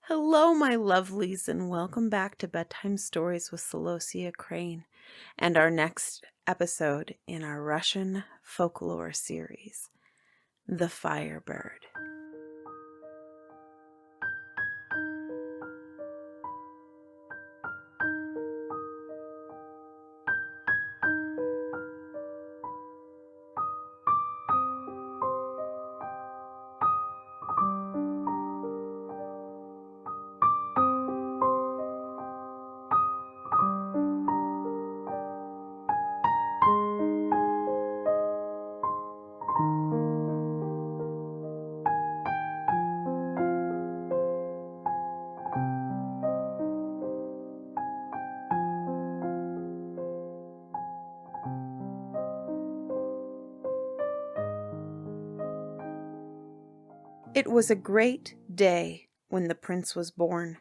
Hello, my lovelies, and welcome back to Bedtime Stories with Celosia Crane and our next episode in our Russian Folklore series, The Firebird. It was a great day when the prince was born.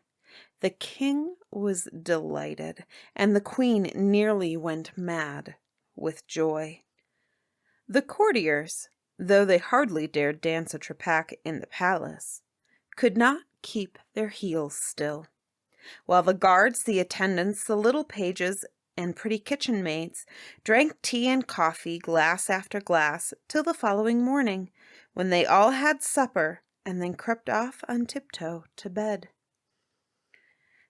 The king was delighted, and the queen nearly went mad with joy. The courtiers, though they hardly dared dance a trepak in the palace, could not keep their heels still, while the guards, the attendants, the little pages, and pretty kitchen maids drank tea and coffee, glass after glass, till the following morning, when they all had supper and then crept off on tiptoe to bed.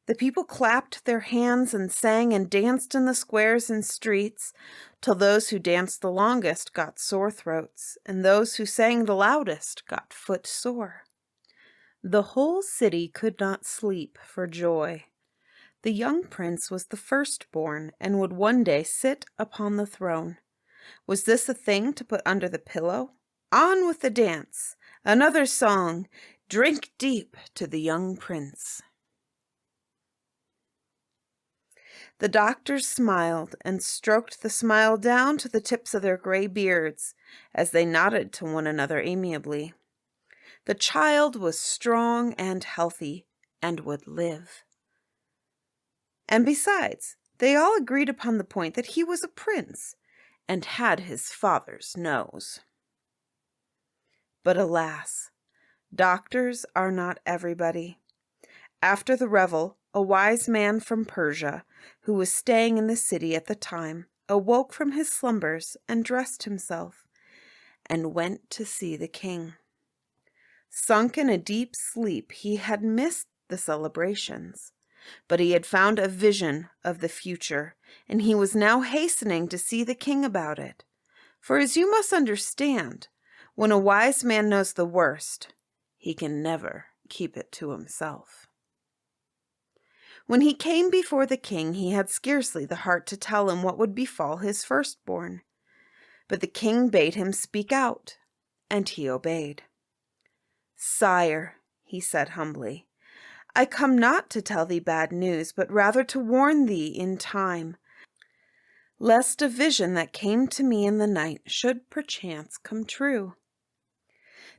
The people clapped their hands and sang and danced in the squares and streets, till those who danced the longest got sore throats, and those who sang the loudest got footsore. The whole city could not sleep for joy. The young prince was the firstborn, and would one day sit upon the throne. Was this a thing to put under the pillow? On with the dance! Another song! Drink deep to the young prince! The doctors smiled and stroked the smile down to the tips of their gray beards as they nodded to one another amiably. The child was strong and healthy and would live. And besides, they all agreed upon the point that he was a prince and had his father's nose. But alas, doctors are not everybody. After the revel, a wise man from Persia, who was staying in the city at the time, awoke from his slumbers and dressed himself, and went to see the king. Sunk in a deep sleep, he had missed the celebrations, but he had found a vision of the future, and he was now hastening to see the king about it. For as you must understand, when a wise man knows the worst, he can never keep it to himself. When he came before the king, he had scarcely the heart to tell him what would befall his firstborn. But the king bade him speak out, and he obeyed. "Sire," he said humbly, "I come not to tell thee bad news, but rather to warn thee in time, lest a vision that came to me in the night should perchance come true."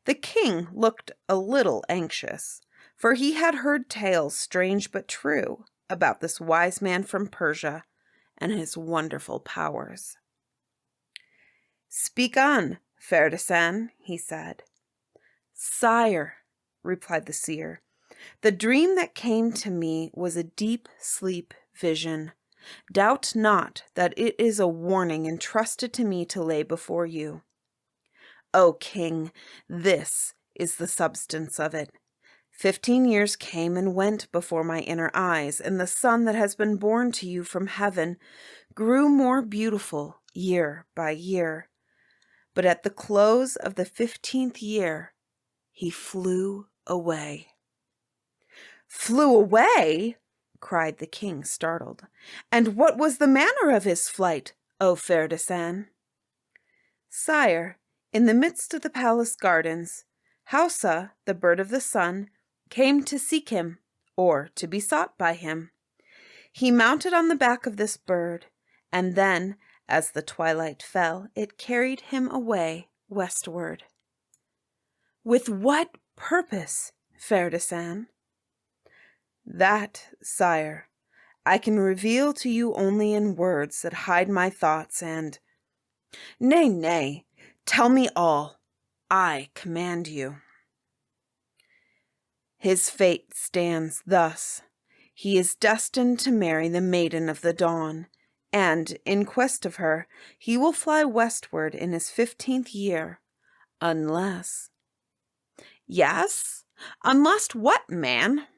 The king looked a little anxious, for he had heard tales, strange but true, about this wise man from Persia and his wonderful powers. "Speak on, Ferdinand," he said. "Sire," replied the seer, "the dream that came to me was a deep sleep vision. Doubt not that it is a warning entrusted to me to lay before you. O king, this is the substance of it. 15 years came and went before my inner eyes, and the son that has been born to you from heaven grew more beautiful year by year. But at the close of the 15th year, he flew away." "Flew away?" cried the king, startled. "And what was the manner of his flight, O Ferdinand?" "Sire, in the midst of the palace gardens, Hausa, the bird of the sun, came to seek him, or to be sought by him. He mounted on the back of this bird, and then, as the twilight fell, it carried him away westward." "With what purpose, Ferdinand?" "That, sire, I can reveal to you only in words that hide my thoughts and—" "Nay, nay, tell me all. I command you." His fate stands thus. He is destined to marry the Maiden of the Dawn, and, in quest of her, he will fly westward in his 15th year, unless— Yes? Unless what, man?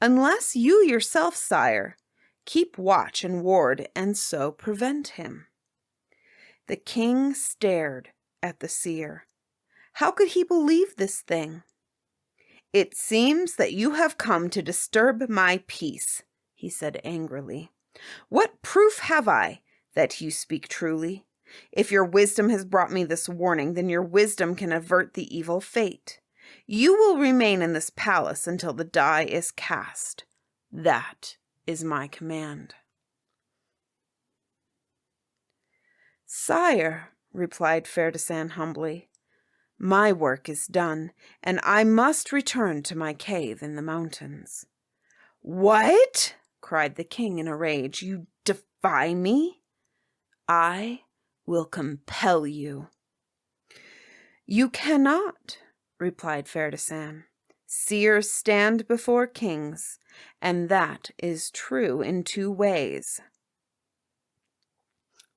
Unless you yourself, sire, keep watch and ward, and so prevent him. The king stared at the seer. How could he believe this thing? It seems that you have come to disturb my peace, he said angrily. What proof have I that you speak truly? If your wisdom has brought me this warning, then your wisdom can avert the evil fate. You will remain in this palace until the die is cast. That is my command. Sire, replied Ferdinand humbly, my work is done, and I must return to my cave in the mountains. What? Cried the king in a rage. You defy me? I will compel you. You cannot, replied Ferdinand. Seers stand before kings, and that is true in 2 ways.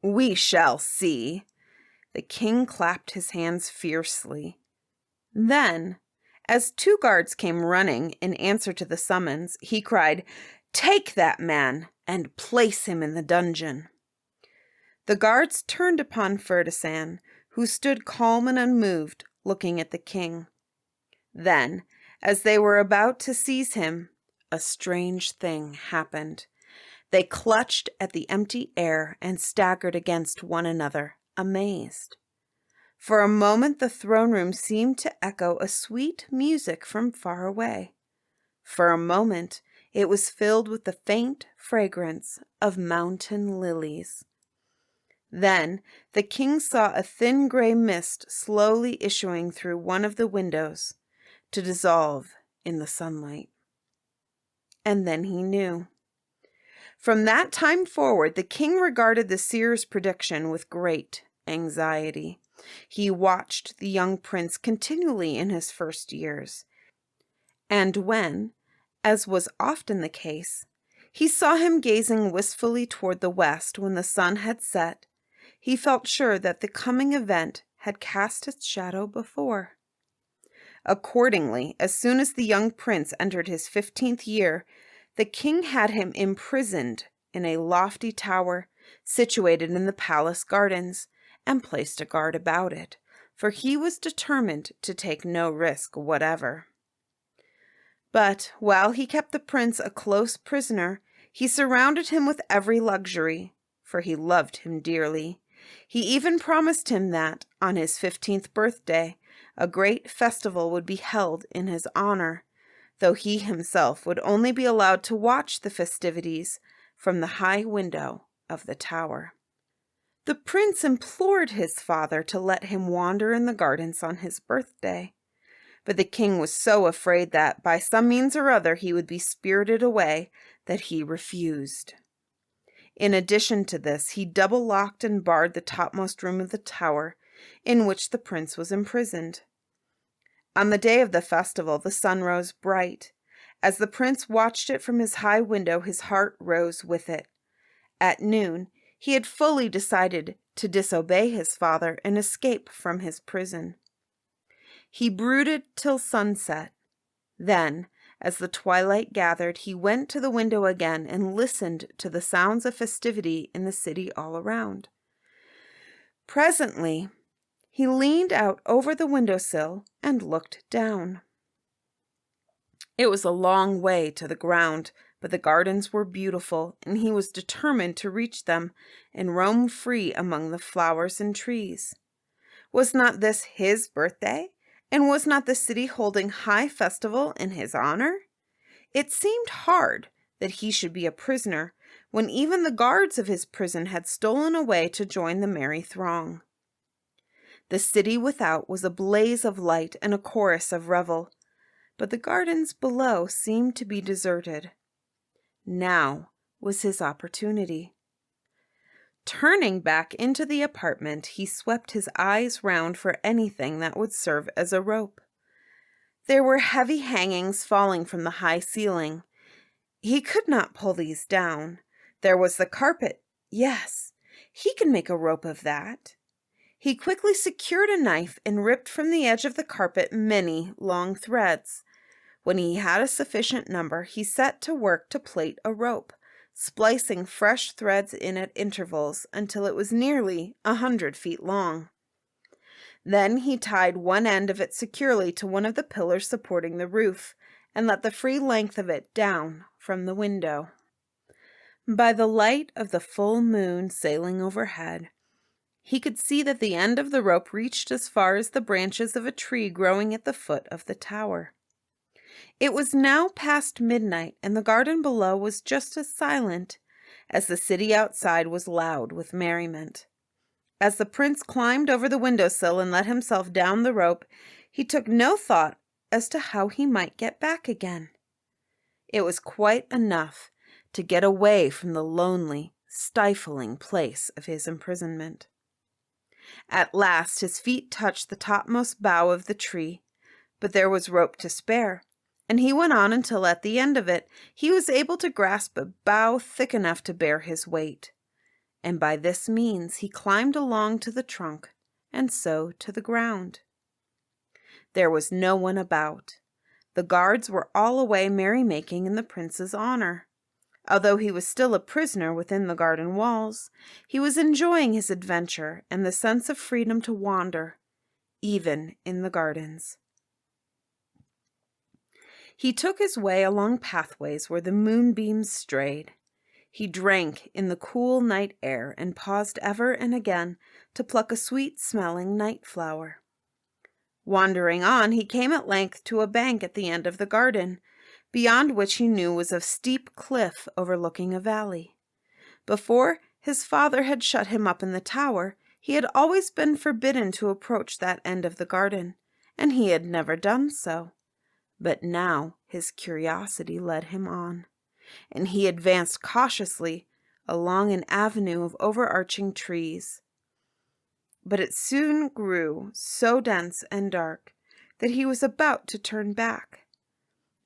We shall see. The king clapped his hands fiercely. Then, as 2 guards came running in answer to the summons, he cried, Take that man and place him in the dungeon. The guards turned upon Ferdinand, who stood calm and unmoved, looking at the king. Then, as they were about to seize him, a strange thing happened. They clutched at the empty air and staggered against one another, amazed. For a moment the throne room seemed to echo a sweet music from far away. For a moment it was filled with the faint fragrance of mountain lilies. Then the king saw a thin gray mist slowly issuing through one of the windows to dissolve in the sunlight. And then he knew. From that time forward, the king regarded the seer's prediction with great anxiety. He watched the young prince continually in his first years, and when, as was often the case, he saw him gazing wistfully toward the west when the sun had set, he felt sure that the coming event had cast its shadow before. Accordingly, as soon as the young prince entered his 15th year, the king had him imprisoned in a lofty tower situated in the palace gardens, and placed a guard about it, for he was determined to take no risk whatever. But while he kept the prince a close prisoner, he surrounded him with every luxury, for he loved him dearly. He even promised him that, on his 15th birthday, a great festival would be held in his honor, though he himself would only be allowed to watch the festivities from the high window of the tower. The prince implored his father to let him wander in the gardens on his birthday, but the king was so afraid that, by some means or other, he would be spirited away that he refused. In addition to this, he double-locked and barred the topmost room of the tower in which the prince was imprisoned. On the day of the festival, the sun rose bright. As the prince watched it from his high window, his heart rose with it. At noon, he had fully decided to disobey his father and escape from his prison. He brooded till sunset. Then, as the twilight gathered, he went to the window again and listened to the sounds of festivity in the city all around. Presently, he leaned out over the windowsill and looked down. It was a long way to the ground, but the gardens were beautiful, and he was determined to reach them and roam free among the flowers and trees. Was not this his birthday, and was not the city holding high festival in his honor? It seemed hard that he should be a prisoner when even the guards of his prison had stolen away to join the merry throng. The city without was a blaze of light and a chorus of revel, but the gardens below seemed to be deserted. Now was his opportunity. Turning back into the apartment, he swept his eyes round for anything that would serve as a rope. There were heavy hangings falling from the high ceiling. He could not pull these down. There was the carpet. Yes, he could make a rope of that. He quickly secured a knife and ripped from the edge of the carpet many long threads. When he had a sufficient number, he set to work to plait a rope, splicing fresh threads in at intervals until it was nearly 100 feet long. Then he tied one end of it securely to one of the pillars supporting the roof, and let the free length of it down from the window. By the light of the full moon sailing overhead, he could see that the end of the rope reached as far as the branches of a tree growing at the foot of the tower. It was now past midnight, and the garden below was just as silent as the city outside was loud with merriment. As the prince climbed over the windowsill and let himself down the rope, he took no thought as to how he might get back again. It was quite enough to get away from the lonely, stifling place of his imprisonment. At last his feet touched the topmost bough of the tree, but there was rope to spare, and he went on until at the end of it he was able to grasp a bough thick enough to bear his weight, and by this means he climbed along to the trunk, and so to the ground. There was no one about. The guards were all away merrymaking in the prince's honor. Although he was still a prisoner within the garden walls, he was enjoying his adventure and the sense of freedom to wander, even in the gardens. He took his way along pathways where the moonbeams strayed. He drank in the cool night air and paused ever and again to pluck a sweet-smelling night flower. Wandering on, he came at length to a bank at the end of the garden, beyond which he knew was a steep cliff overlooking a valley. Before his father had shut him up in the tower, he had always been forbidden to approach that end of the garden, and he had never done so. But now his curiosity led him on, and he advanced cautiously along an avenue of overarching trees. But it soon grew so dense and dark that he was about to turn back,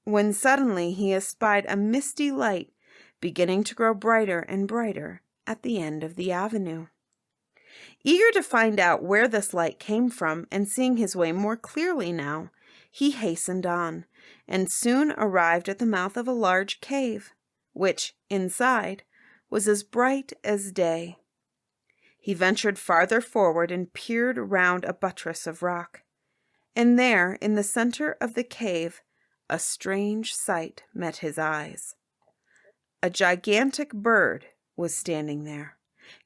when suddenly he espied a misty light beginning to grow brighter and brighter at the end of the avenue. Eager to find out where this light came from, and seeing his way more clearly now, he hastened on, and soon arrived at the mouth of a large cave, which, inside, was as bright as day. He ventured farther forward and peered round a buttress of rock, and there, in the center of the cave, a strange sight met his eyes. A gigantic bird was standing there,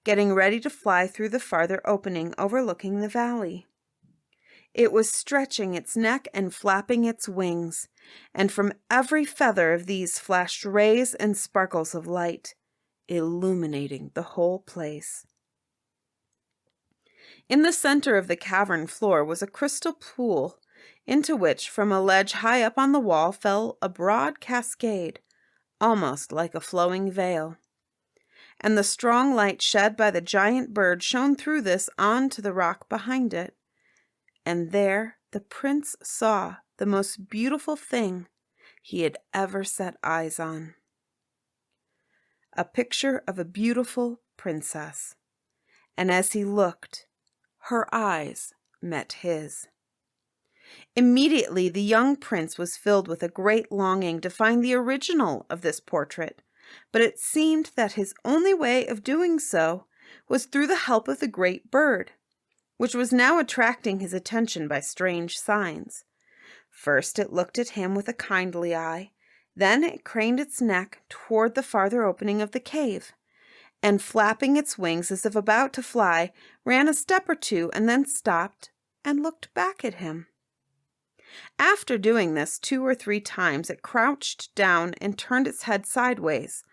getting ready to fly through the farther opening overlooking the valley. It was stretching its neck and flapping its wings, and from every feather of these flashed rays and sparkles of light, illuminating the whole place. In the center of the cavern floor was a crystal pool, into which, from a ledge high up on the wall, fell a broad cascade, almost like a flowing veil. And the strong light shed by the giant bird shone through this on to the rock behind it. And there the prince saw the most beautiful thing he had ever set eyes on. A picture of a beautiful princess, and as he looked, her eyes met his. Immediately the young prince was filled with a great longing to find the original of this portrait, but it seemed that his only way of doing so was through the help of the great bird, which was now attracting his attention by strange signs. First it looked at him with a kindly eye, then it craned its neck toward the farther opening of the cave, and flapping its wings as if about to fly, ran a step or two and then stopped and looked back at him. After doing this 2 or 3 times, it crouched down and turned its head sideways,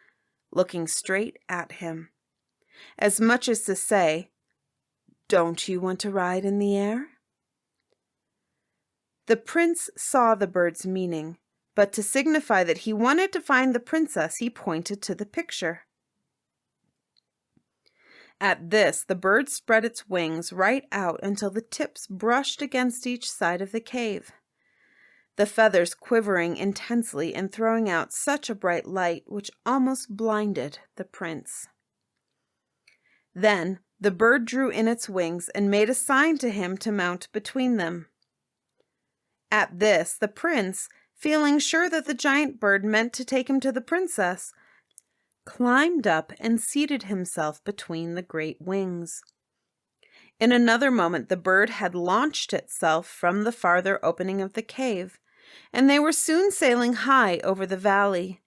looking straight at him, as much as to say, "Don't you want to ride in the air?" The prince saw the bird's meaning, but to signify that he wanted to find the princess, he pointed to the picture. At this, the bird spread its wings right out until the tips brushed against each side of the cave. the feathers quivering intensely and throwing out such a bright light which almost blinded the prince. Then the bird drew in its wings and made a sign to him to mount between them. At this, the prince, feeling sure that the giant bird meant to take him to the princess, climbed up and seated himself between the great wings. In another moment the bird had launched itself from the farther opening of the cave, and they were soon sailing high over the valley.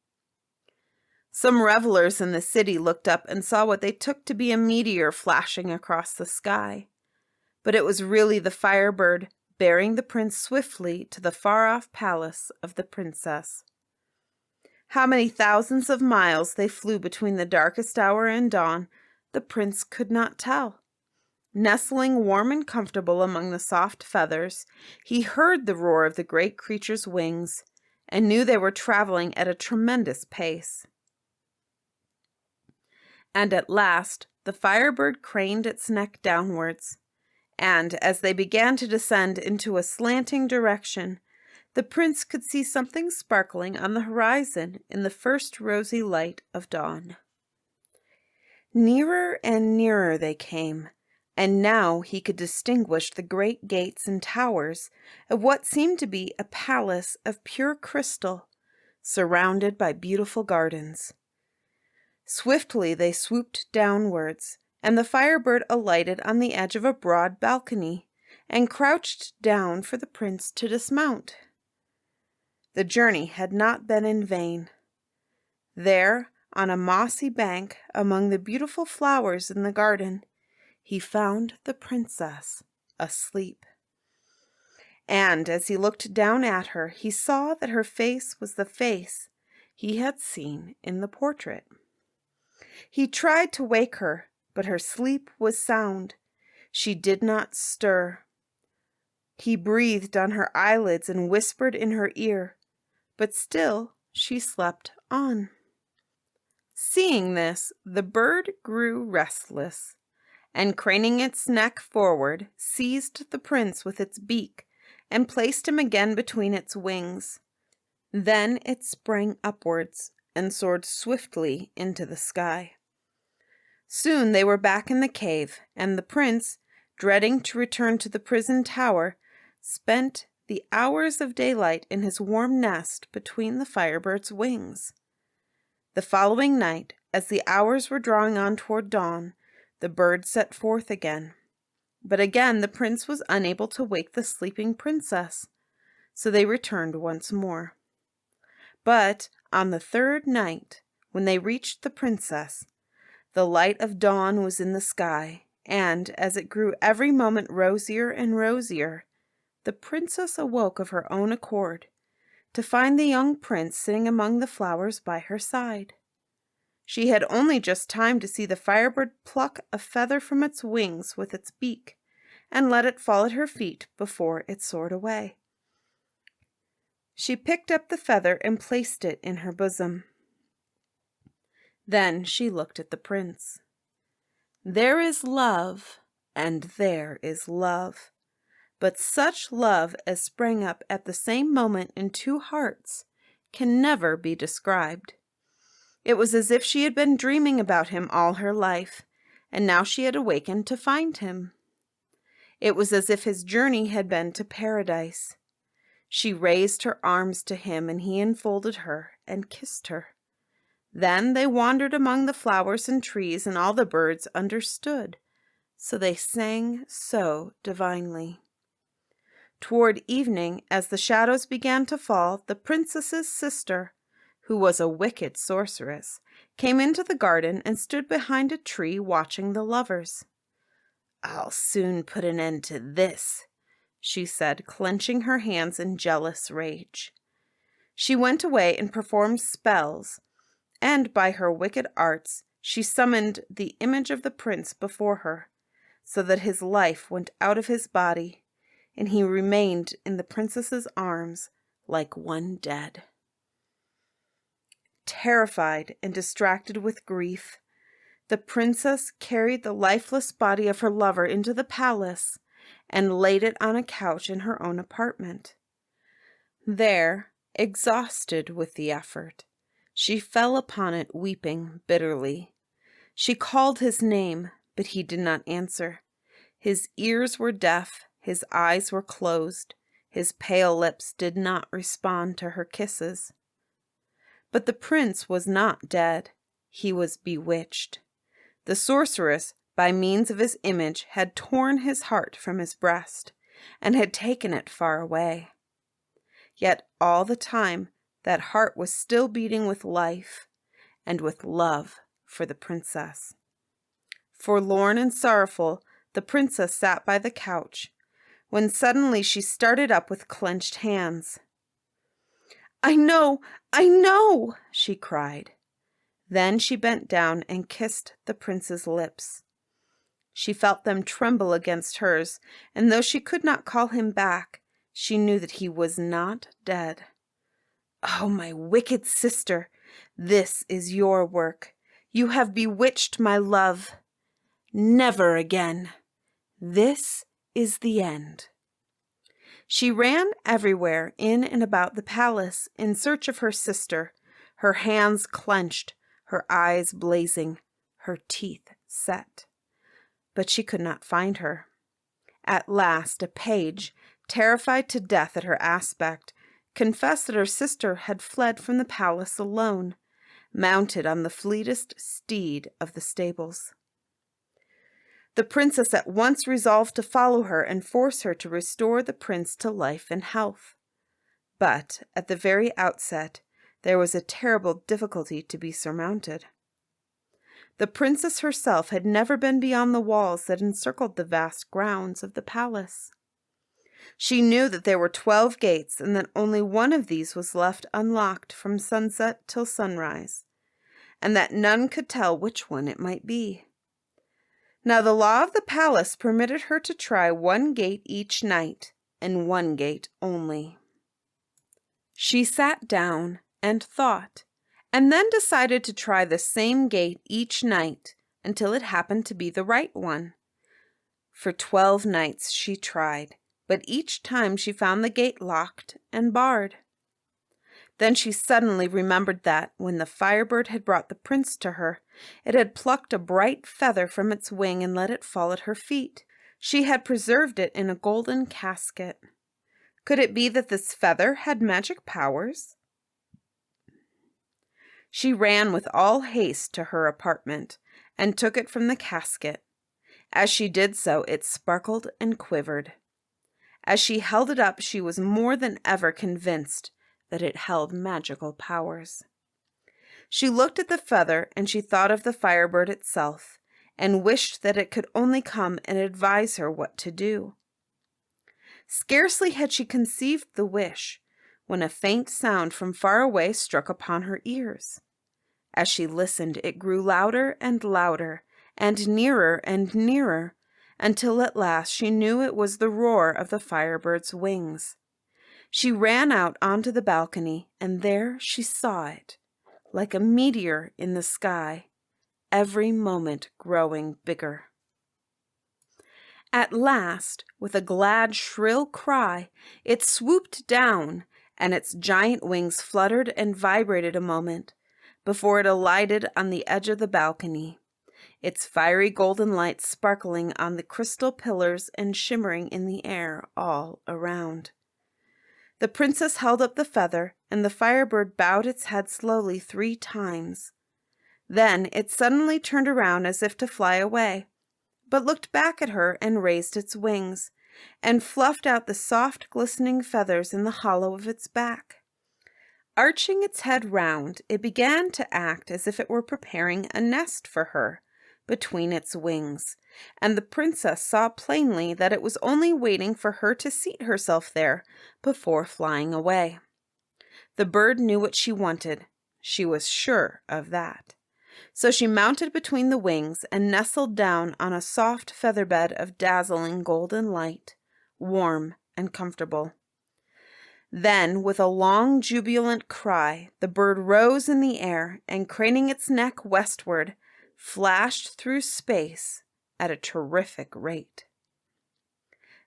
Some revelers in the city looked up and saw what they took to be a meteor flashing across the sky. But it was really the Firebird, bearing the prince swiftly to the far-off palace of the princess. How many thousands of miles they flew between the darkest hour and dawn, the prince could not tell. Nestling warm and comfortable among the soft feathers, he heard the roar of the great creature's wings and knew they were traveling at a tremendous pace. And at last the Firebird craned its neck downwards, and as they began to descend into a slanting direction, the prince could see something sparkling on the horizon in the first rosy light of dawn. Nearer and nearer they came, and now he could distinguish the great gates and towers of what seemed to be a palace of pure crystal, surrounded by beautiful gardens. Swiftly they swooped downwards, and the Firebird alighted on the edge of a broad balcony and crouched down for the prince to dismount. The journey had not been in vain. There, on a mossy bank among the beautiful flowers in the garden, he found the princess asleep. And as he looked down at her, he saw that her face was the face he had seen in the portrait. He tried to wake her, but her sleep was sound. She did not stir. He breathed on her eyelids and whispered in her ear, but still she slept on. Seeing this, the bird grew restless, and craning its neck forward, seized the prince with its beak and placed him again between its wings. Then it sprang upwards and soared swiftly into the sky. Soon they were back in the cave, and the prince, dreading to return to the prison tower, spent the hours of daylight in his warm nest between the Firebird's wings. The following night, as the hours were drawing on toward dawn, the bird set forth again. But again the prince was unable to wake the sleeping princess, so they returned once more. But on the third night, when they reached the princess, the light of dawn was in the sky, and as it grew every moment rosier and rosier, the princess awoke of her own accord, to find the young prince sitting among the flowers by her side. She had only just time to see the Firebird pluck a feather from its wings with its beak, and let it fall at her feet before it soared away. She picked up the feather and placed it in her bosom. Then she looked at the prince. There is love, and there is love, but such love as sprang up at the same moment in two hearts can never be described. It was as if she had been dreaming about him all her life, and now she had awakened to find him. It was as if his journey had been to paradise. She raised her arms to him, and he enfolded her and kissed her. Then they wandered among the flowers and trees, and all the birds understood, so they sang so divinely. Toward evening, as the shadows began to fall, the princess's sister, who was a wicked sorceress, came into the garden and stood behind a tree watching the lovers. "I'll soon put an end to this," she said, clenching her hands in jealous rage. She went away and performed spells, and by her wicked arts she summoned the image of the prince before her, so that his life went out of his body, and he remained in the princess's arms like one dead. Terrified and distracted with grief, the princess carried the lifeless body of her lover into the palace and laid it on a couch in her own apartment. There, exhausted with the effort, she fell upon it weeping bitterly. She called his name, but he did not answer. His ears were deaf, his eyes were closed, his pale lips did not respond to her kisses. But the prince was not dead. He was bewitched. The sorceress, by means of his image, had torn his heart from his breast, and had taken it far away. Yet all the time that heart was still beating with life and with love for the princess. Forlorn and sorrowful, the princess sat by the couch, when suddenly she started up with clenched hands. I know, she cried. Then she bent down and kissed the prince's lips. She felt them tremble against hers, and though she could not call him back, she knew that he was not dead. Oh, my wicked sister, this is your work. You have bewitched my love. Never again. This is the end. She ran everywhere in and about the palace in search of her sister, her hands clenched, her eyes blazing, her teeth set. But she could not find her. At last a page, terrified to death at her aspect, confessed that her sister had fled from the palace alone, mounted on the fleetest steed of the stables. The princess at once resolved to follow her and force her to restore the prince to life and health. But at the very outset, there was a terrible difficulty to be surmounted. The princess herself had never been beyond the walls that encircled the vast grounds of the palace. She knew that there were 12 gates, and that only one of these was left unlocked from sunset till sunrise, and that none could tell which one it might be. Now the law of the palace permitted her to try one gate each night, and one gate only. She sat down and thought, and then decided to try the same gate each night until it happened to be the right one. For 12 nights she tried, but each time she found the gate locked and barred. Then she suddenly remembered that, when the Firebird had brought the prince to her, it had plucked a bright feather from its wing and let it fall at her feet. She had preserved it in a golden casket. Could it be that this feather had magic powers? She ran with all haste to her apartment, and took it from the casket. As she did so, it sparkled and quivered. As she held it up, she was more than ever convinced that it held magical powers. She looked at the feather, and she thought of the Firebird itself, and wished that it could only come and advise her what to do. Scarcely had she conceived the wish, when a faint sound from far away struck upon her ears. As she listened, it grew louder and louder, and nearer, until at last she knew it was the roar of the Firebird's wings. She ran out onto the balcony, and there she saw it, like a meteor in the sky, every moment growing bigger. At last, with a glad, shrill cry, it swooped down, and its giant wings fluttered and vibrated a moment before it alighted on the edge of the balcony, its fiery golden light sparkling on the crystal pillars and shimmering in the air all around. The princess held up the feather, and the Firebird bowed its head slowly 3 times. Then it suddenly turned around as if to fly away, but looked back at her and raised its wings, and fluffed out the soft glistening feathers in the hollow of its back. Arching its head round, it began to act as if it were preparing a nest for her between its wings, and the princess saw plainly that it was only waiting for her to seat herself there before flying away. The bird knew what she wanted. She was sure of that. So she mounted between the wings and nestled down on a soft feather bed of dazzling golden light, warm and comfortable. Then, with a long, jubilant cry, the bird rose in the air and, craning its neck westward, flashed through space at a terrific rate.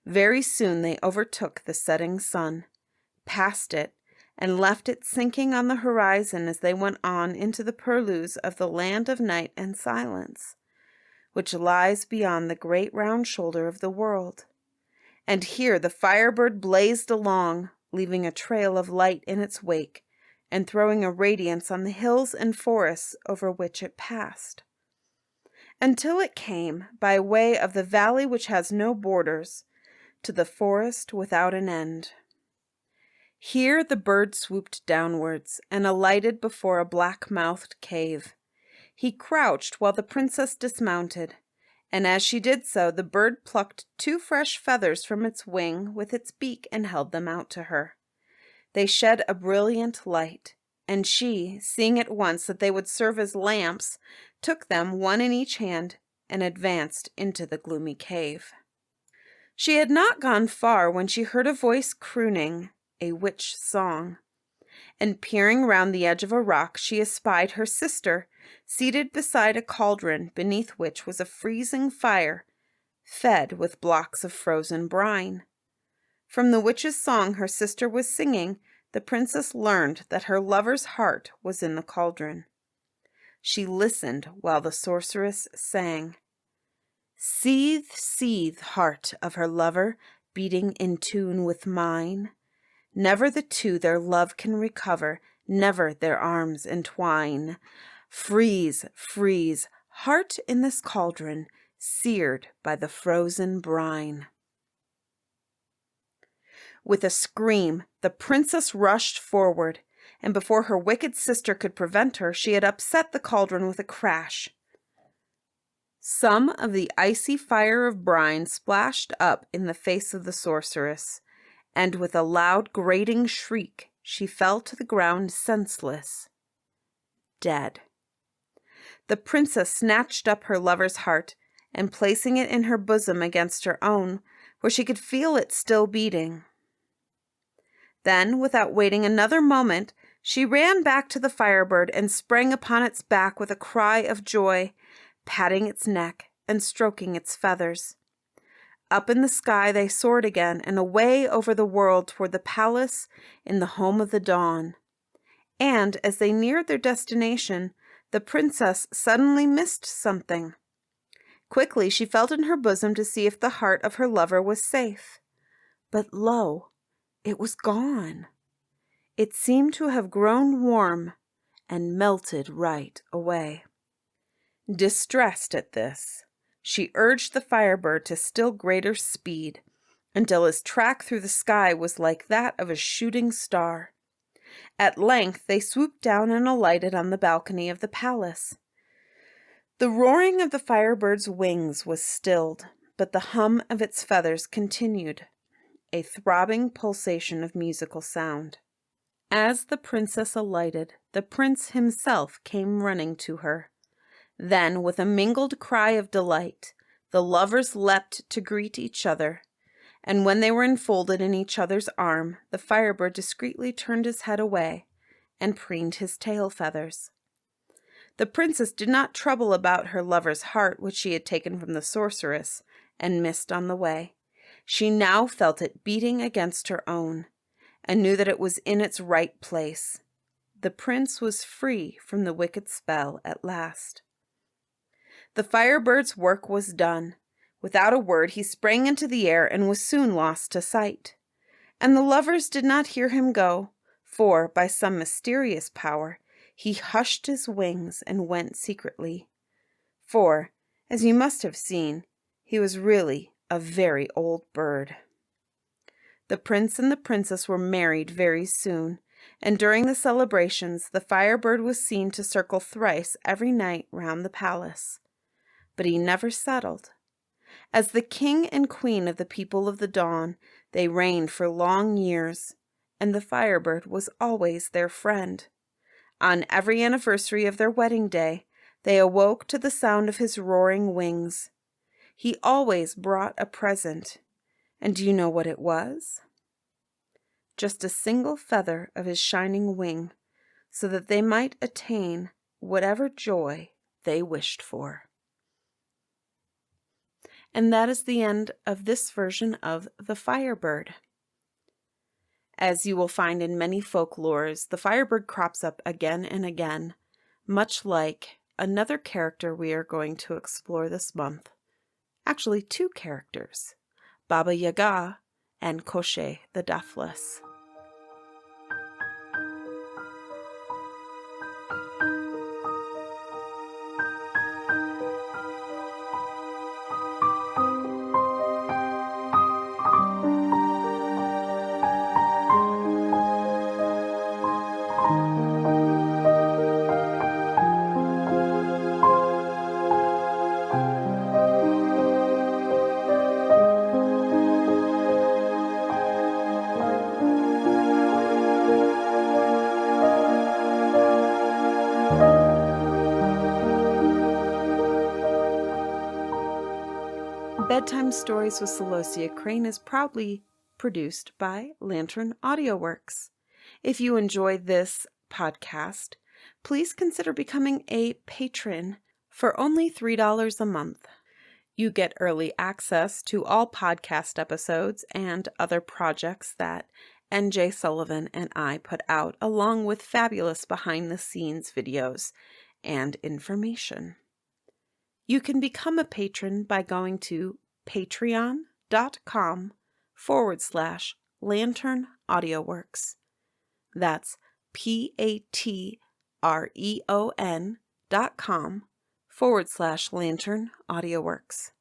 Very soon they overtook the setting sun, past it, and left it sinking on the horizon as they went on into the purlieus of the land of night and silence, which lies beyond the great round shoulder of the world. And here the Firebird blazed along, leaving a trail of light in its wake, and throwing a radiance on the hills and forests over which it passed, until it came, by way of the valley which has no borders, to the forest without an end. Here the bird swooped downwards, and alighted before a black-mouthed cave. He crouched while the princess dismounted, and as she did so, the bird plucked 2 fresh feathers from its wing with its beak and held them out to her. They shed a brilliant light, and she, seeing at once that they would serve as lamps, took them 1 in each hand and advanced into the gloomy cave. She had not gone far when she heard a voice crooning a witch song, and peering round the edge of a rock, she espied her sister seated beside a cauldron beneath which was a freezing fire, fed with blocks of frozen brine. From the witch's song her sister was singing, the princess learned that her lover's heart was in the cauldron. She listened while the sorceress sang, "Seethe, seethe, heart of her lover, beating in tune with mine. Never the 2 their love can recover, never their arms entwine. Freeze, freeze, heart in this cauldron, seared by the frozen brine." With a scream, the princess rushed forward, and before her wicked sister could prevent her, she had upset the cauldron with a crash. Some of the icy fire of brine splashed up in the face of the sorceress, and with a loud grating shriek, she fell to the ground senseless, dead. The princess snatched up her lover's heart, and placing it in her bosom against her own, where she could feel it still beating. Then, without waiting another moment, she ran back to the Firebird and sprang upon its back with a cry of joy, patting its neck and stroking its feathers. Up in the sky they soared again, and away over the world toward the palace in the home of the dawn. And as they neared their destination, the princess suddenly missed something. Quickly she felt in her bosom to see if the heart of her lover was safe. But lo, it was gone. It seemed to have grown warm and melted right away. Distressed at this, she urged the Firebird to still greater speed, until his track through the sky was like that of a shooting star. At length they swooped down and alighted on the balcony of the palace. The roaring of the Firebird's wings was stilled, but the hum of its feathers continued, a throbbing pulsation of musical sound. As the princess alighted, the prince himself came running to her. Then, with a mingled cry of delight, the lovers leapt to greet each other, and when they were enfolded in each other's arm, the Firebird discreetly turned his head away and preened his tail feathers. The princess did not trouble about her lover's heart, which she had taken from the sorceress and missed on the way. She now felt it beating against her own, and knew that it was in its right place. The prince was free from the wicked spell at last. The Firebird's work was done. Without a word, he sprang into the air and was soon lost to sight. And the lovers did not hear him go, for, by some mysterious power, he hushed his wings and went secretly. For, as you must have seen, he was really a very old bird. The prince and the princess were married very soon, and during the celebrations the Firebird was seen to circle thrice every night round the palace. But he never settled. As the king and queen of the people of the dawn, they reigned for long years, and the Firebird was always their friend. On every anniversary of their wedding day, they awoke to the sound of his roaring wings. He always brought a present, and do you know what it was? Just a single feather of his shining wing, so that they might attain whatever joy they wished for. And that is the end of this version of The Firebird. As you will find in many folklores, the Firebird crops up again and again, much like another character we are going to explore this month. Actually, two characters, Baba Yaga and Koshchei the Deathless. Bedtime Stories with Celosia Crane is proudly produced by Lantern Audio Works. If you enjoy this podcast, please consider becoming a patron for only $3 a month. You get early access to all podcast episodes and other projects that NJ Sullivan and I put out, along with fabulous behind-the-scenes videos and information. You can become a patron by going to patreon.com/Lantern Audio Works. That's patreon.com/Lantern Audio Works.